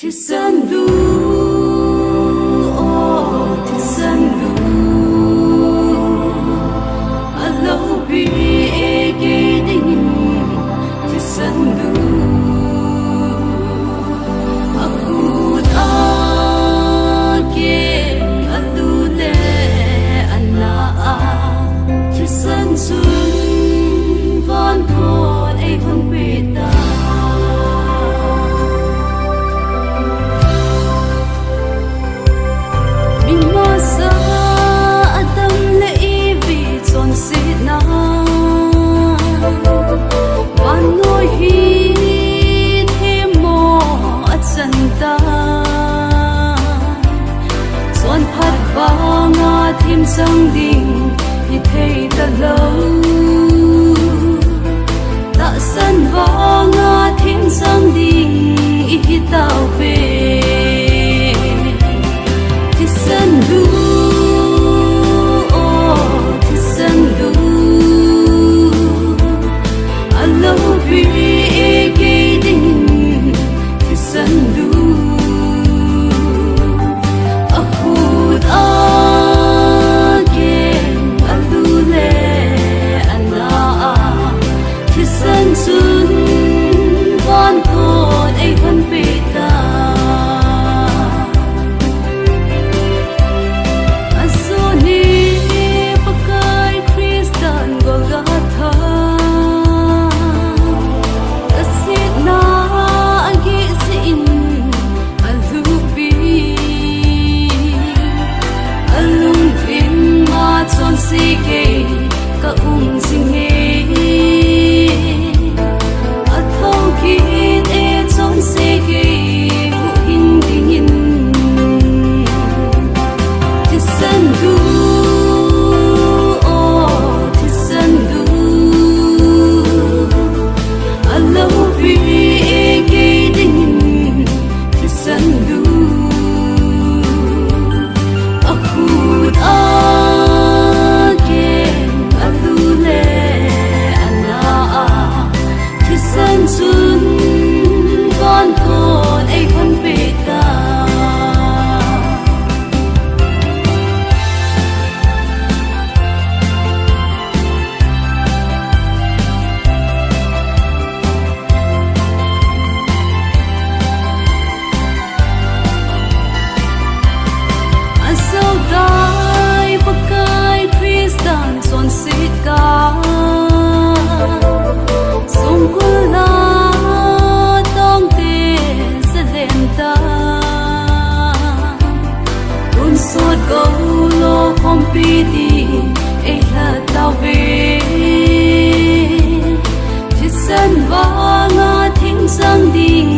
Thì sân du, thì sân du, lâu bị ghé đình, thì sân du, aku ake alule ana, thì sân sun van khôn ai không biết ta. Thêm sang đình thì thấy ta lâu ta sân vang thêm sang đình ít tao về thì sân du thì sân du lâu vì cái đình thì sân du sige ka singe athau kin e chon sige hu in dingin thì sân du thì sân du lâu vì cái đình thì sân du suốt câu lô không biết đi ấy là tao về thì sân vang thính sang đình